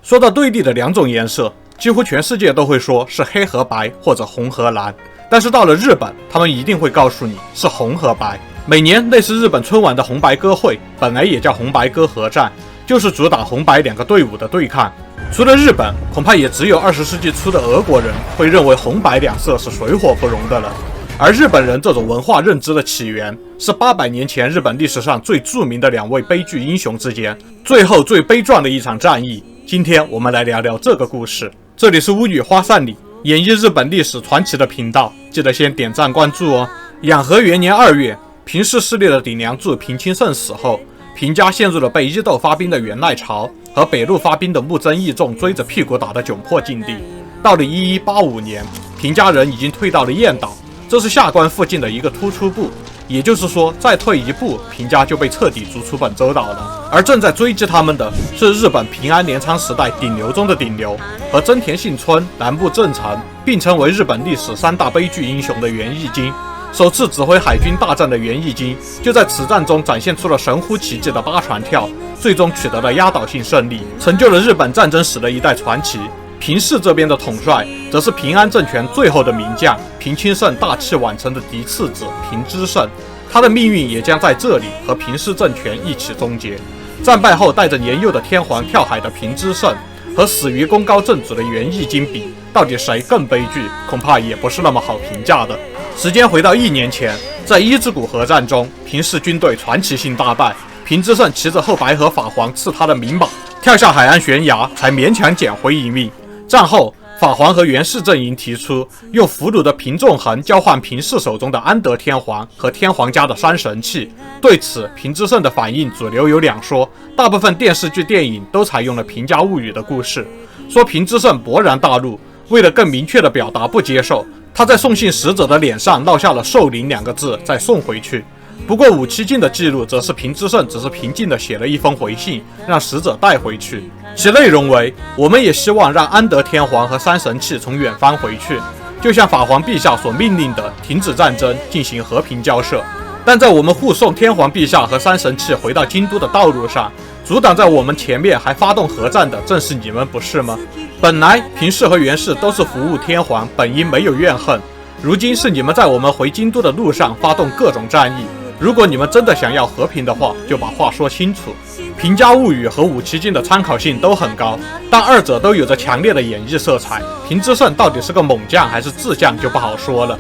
说到对立的两种颜色，几乎全世界都会说是黑和白或者红和蓝，但是到了日本，他们一定会告诉你是红和白。每年类似日本春晚的红白歌会，本来也叫红白歌合战，就是主打红白两个队伍的对抗。除了日本，恐怕也只有20世纪初的俄国人会认为红白两色是水火不容的了。而日本人这种文化认知的起源，是800年前日本历史上最著名的2位悲剧英雄之间，最后最悲壮的一场战役。今天我们来聊聊这个故事。这里是乌语花散里，演绎日本历史传奇的频道，记得先点赞关注哦。养和元年2月，平氏势力的顶梁柱平清盛死后，平家陷入了被伊豆发兵的源赖朝和北陆发兵的木曾义重追着屁股打的窘迫境地。到了1185年，平家人已经退到了燕岛，这是下关附近的一个突出部，也就是说再退一步，平家就被彻底逐出本州岛了。而正在追击他们的是日本平安镰仓时代顶流中的顶流，和真田幸村、南部正成并称为日本历史3大悲剧英雄的源义经。首次指挥海军大战的源义经，就在此战中展现出了神乎其技的8船跳，最终取得了压倒性胜利，成就了日本战争史的一代传奇。平氏这边的统帅则是平安政权最后的名将平清盛大器晚成的嫡次子平之盛，他的命运也将在这里和平氏政权一起终结。战败后带着年幼的天皇跳海的平之盛，和死于功高震主的源义经比，到底谁更悲剧，恐怕也不是那么好评价的。时间回到1年前，在伊之谷合战中，平氏军队传奇性大败，平之盛骑着后白河法皇赐他的名马，跳下海岸悬崖，才勉强捡回一命。战后，法皇和源氏阵营提出用俘虏的平仲衡交换平氏手中的安德天皇和天皇家的3神器。对此，平之盛的反应主流有2说，大部分电视剧、电影都采用了平家物语的故事，说平之盛勃然大怒，为了更明确的表达不接受，他在送信使者的脸上烙下了寿陵2个字，再送回去。不过武七进的记录则是平之盛只是平静地写了一封回信，让使者带回去，其内容为：我们也希望让安德天皇和3神器从远方回去，就像法皇陛下所命令的，停止战争，进行和平交涉。但在我们护送天皇陛下和3神器回到京都的道路上，阻挡在我们前面还发动核战的正是你们，不是吗？本来平氏和源氏都是服务天皇，本应没有怨恨，如今是你们在我们回京都的路上发动各种战役。如果你们真的想要和平的话，就把话说清楚。平家物语和武七进的参考性都很高，但2者都有着强烈的演绎色彩。平之盛到底是个猛将还是智将就不好说了。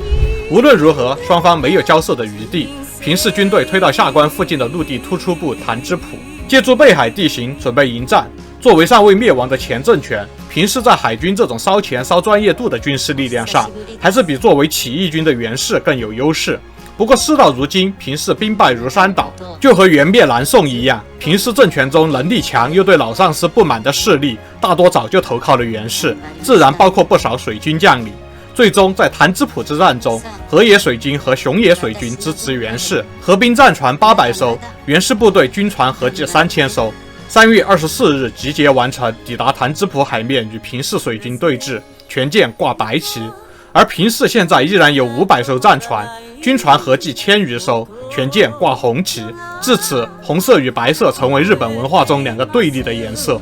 无论如何，双方没有交涉的余地。平氏军队推到下关附近的陆地突出部潭之浦，借助背海地形准备迎战。作为尚未灭亡的前政权，平氏在海军这种烧钱烧专业度的军事力量上，还是比作为起义军的源氏更有优势。不过事到如今，平氏兵败如山倒，就和元灭南宋一样，平氏政权中能力强又对老上司不满的势力，大多早就投靠了源氏，自然包括不少水军将领。最终在潭之浦之战中，河野水军和熊野水军支持源氏，合兵战船800艘，源氏部队军船合计3000艘。3月24日集结完成，抵达潭之浦海面与平氏水军对峙，全舰挂白旗。而平氏现在依然有500艘战船，军船合计1000余艘，全舰挂红旗。至此，红色与白色成为日本文化中2个对立的颜色。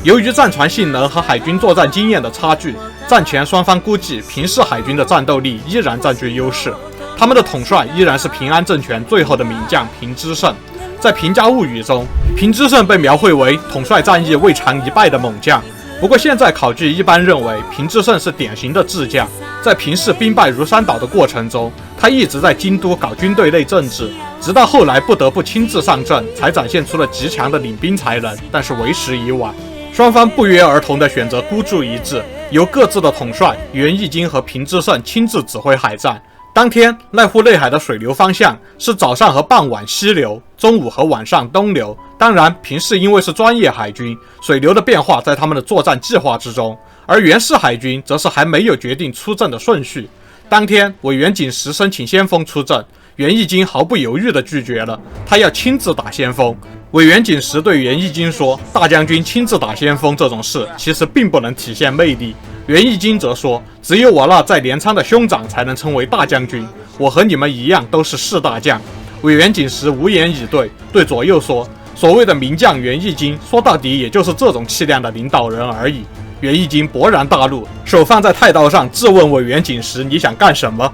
由于战船性能和海军作战经验的差距，战前双方估计平氏海军的战斗力依然占据优势，他们的统帅依然是平安政权最后的名将平之盛。在平家物语中，平之盛被描绘为统帅战役未尝一败的猛将。不过现在考据一般认为，平之盛是典型的智将。在平氏兵败如山倒的过程中，他一直在京都搞军队内政治，直到后来不得不亲自上阵，才展现出了极强的领兵才能，但是为时已晚。双方不约而同地选择孤注一掷，由各自的统帅源义经和平之盛亲自指挥海战。当天濑户内海的水流方向是早上和傍晚西流，中午和晚上东流。当然，平氏因为是专业海军，水流的变化在他们的作战计划之中，而源氏海军则是还没有决定出阵的顺序。当天，委员景时申请先锋出阵，源义经毫不犹豫地拒绝了，他要亲自打先锋。委员景时对源义经说：“大将军亲自打先锋这种事，其实并不能体现魅力。”源义经则说：“只有我那在镰仓的兄长才能称为大将军，我和你们一样都是士大将。”委员景时无言以对，对左右说：“所谓的名将袁义经，说到底也就是这种气量的领导人而已。袁义经勃然大怒，手放在太刀上，质问委员景时：“你想干什么？”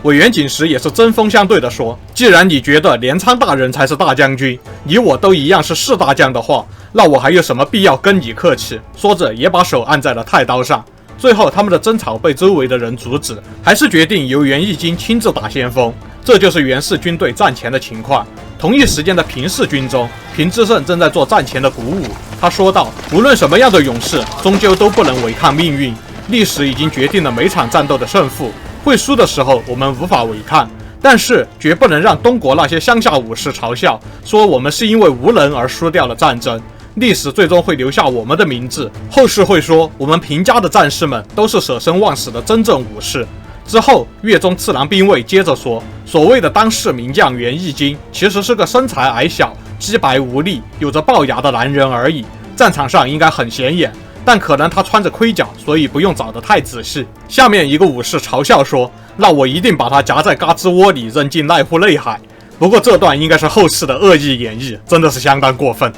委员景时也是针锋相对地说：“既然你觉得镰仓大人才是大将军，你我都一样是士大将的话，那我还有什么必要跟你客气？”说着也把手按在了太刀上。最后他们的争吵被周围的人阻止，还是决定由袁义经亲自打先锋。这就是袁氏军队战前的情况。同一时间的平氏军中，平之盛正在做战前的鼓舞。他说道：“无论什么样的勇士，终究都不能违抗命运。历史已经决定了每场战斗的胜负。会输的时候，我们无法违抗，但是绝不能让东国那些乡下武士嘲笑，说我们是因为无能而输掉了战争。历史最终会留下我们的名字，后世会说我们平家的战士们都是舍生忘死的真正武士。”之后，越中次郎兵卫接着说：“所谓的当世名将袁义经，其实是个身材矮小、肌白无力、有着龅牙的男人而已。战场上应该很显眼，但可能他穿着盔甲，所以不用找得太仔细。”下面一个武士嘲笑说：“那我一定把他夹在嘎吱窝里，扔进濑户内海。”不过这段应该是后世的恶意演绎，真的是相当过分。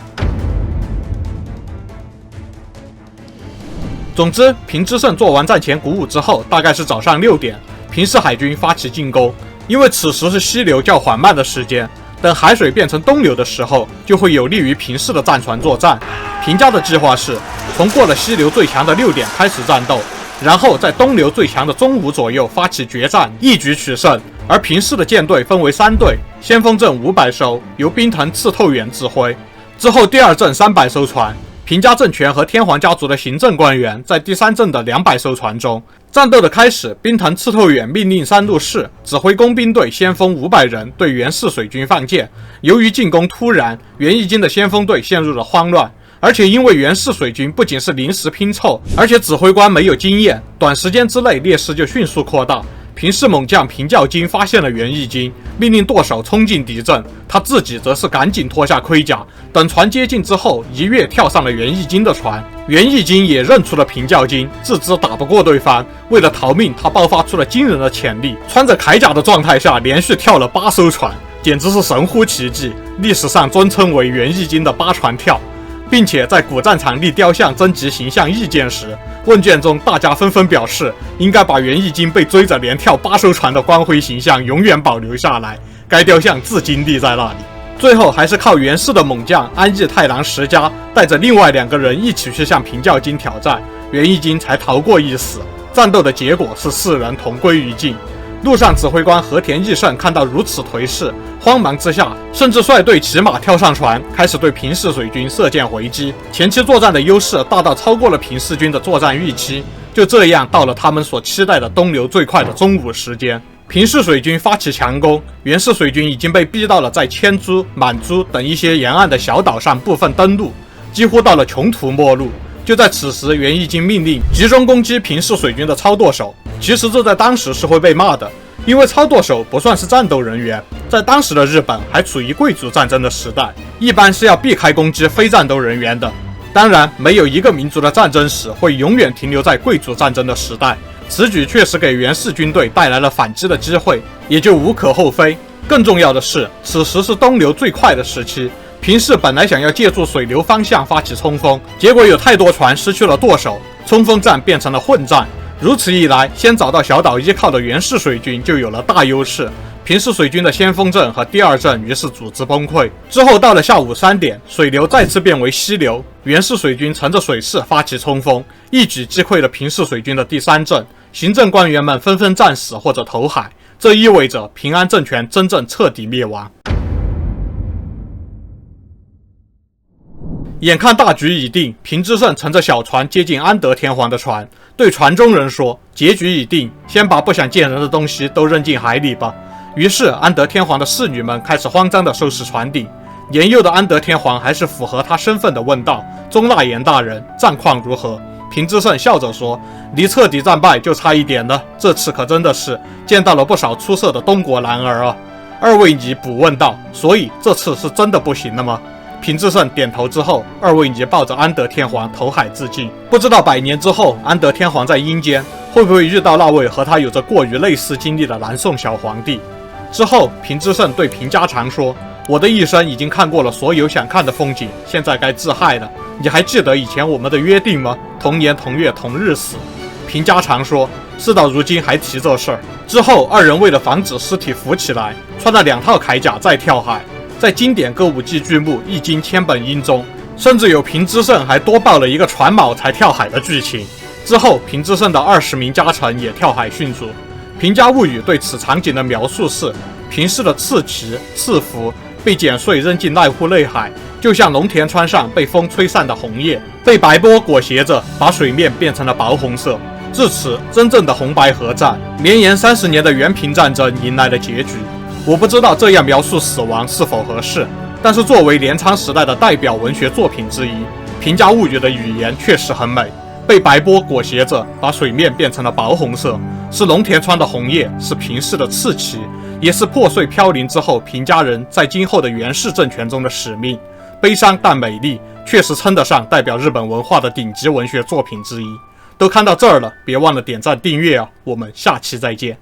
总之，平之盛做完战前鼓舞之后，大概是早上6点，平氏海军发起进攻。因为此时是西流较缓慢的时间，等海水变成东流的时候，就会有利于平氏的战船作战。平家的计划是从过了西流最强的6点开始战斗，然后在东流最强的中午左右发起决战，一举取胜。而平氏的舰队分为3队，先锋阵500艘，由冰藤刺透远指挥。之后第2阵300艘船。平家政权和天皇家族的行政官员在第3阵的200艘船中。战斗的开始，冰藤刺透远命令三路士指挥工兵队先锋500人对袁氏水军放箭。由于进攻突然，袁义经的先锋队陷入了慌乱，而且因为袁氏水军不仅是临时拼凑，而且指挥官没有经验，短时间之内劣势就迅速扩大。平氏猛将平教经发现了袁义经，命令舵手冲进敌阵，他自己则是赶紧脱下盔甲，等船接近之后，一跃跳上了袁义经的船。袁义经也认出了平教经，自知打不过对方，为了逃命，他爆发出了惊人的潜力，穿着铠甲的状态下连续跳了8艘船，简直是神乎其技，历史上尊称为袁义经的8船跳。并且在古战场立雕像征集形象意见时，问卷中大家纷纷表示，应该把袁义经被追着连跳8艘船的光辉形象永远保留下来。该雕像至今立在那里。最后还是靠袁氏的猛将安艺太郎石家带着另外2个人一起去向平教经挑战，袁义经才逃过一死。战斗的结果是4人同归于尽。陆上指挥官和田义胜看到如此颓势，慌忙之下，甚至率队骑马跳上船，开始对平氏水军射箭回击。前期作战的优势大大超过了平氏军的作战预期。就这样，到了他们所期待的东流最快的中午时间，平氏水军发起强攻，袁氏水军已经被逼到了在千珠、满珠等一些沿岸的小岛上部分登陆，几乎到了穷途末路。就在此时，袁义经命令集中攻击平氏水军的操舵手。其实这在当时是会被骂的，因为操舵手不算是战斗人员，在当时的日本还处于贵族战争的时代，一般是要避开攻击非战斗人员的。当然，没有一个民族的战争史会永远停留在贵族战争的时代，此举确实给袁氏军队带来了反击的机会，也就无可厚非。更重要的是，此时是东流最快的时期，平氏本来想要借助水流方向发起冲锋，结果有太多船失去了舵手，冲锋战变成了混战。如此一来，先找到小岛依靠的袁氏水军就有了大优势。平氏水军的先锋阵和第2阵于是组织崩溃。之后到了下午3点，水流再次变为西流，袁氏水军乘着水势发起冲锋，一举击溃了平氏水军的第3阵。行政官员们纷纷战死或者投海，这意味着平安政权真正彻底灭亡。眼看大局已定，平之盛乘着小船接近安德天皇的船，对船中人说：“结局已定，先把不想见人的东西都扔进海里吧。”于是安德天皇的侍女们开始慌张地收拾船底。年幼的安德天皇还是符合他身份的问道：“中纳言大人，战况如何？”平之盛笑着说：“离彻底战败就差一点了，这次可真的是见到了不少出色的东国男儿啊。”二位尼补问道：“所以这次是真的不行了吗？”平之盛点头之后，二位尼抱着安德天皇投海自尽。不知道100年之后，安德天皇在阴间会不会遇到那位和他有着过于类似经历的南宋小皇帝？之后，平之盛对平家常说：“我的一生已经看过了所有想看的风景，现在该自害了。你还记得以前我们的约定吗？同年同月同日死。平家常说，事到如今还提这事儿。之后二人为了防止尸体浮起来，穿了2套铠甲再跳海。在经典歌舞伎剧目《易经》千本樱中，甚至有平之盛还多报了一个船锚才跳海的剧情。之后平之盛的20名家臣也跳海殉主。平家物语对此场景的描述是：平氏的赤旗、赤符被剪碎扔进濑户内海，就像龙田川上被风吹散的红叶，被白波裹挟着，把水面变成了薄红色。至此，真正的红白河战，绵延30年的元平战争迎来了结局。我不知道这样描述死亡是否合适，但是作为镰仓时代的代表文学作品之一，平家物语的语言确实很美。被白波裹挟着，把水面变成了薄红色，是龙田川的红叶，是平氏的赤旗，也是破碎飘零之后平家人在今后的源氏政权中的使命。悲伤但美丽，确实称得上代表日本文化的顶级文学作品之一。都看到这儿了，别忘了点赞订阅啊！我们下期再见。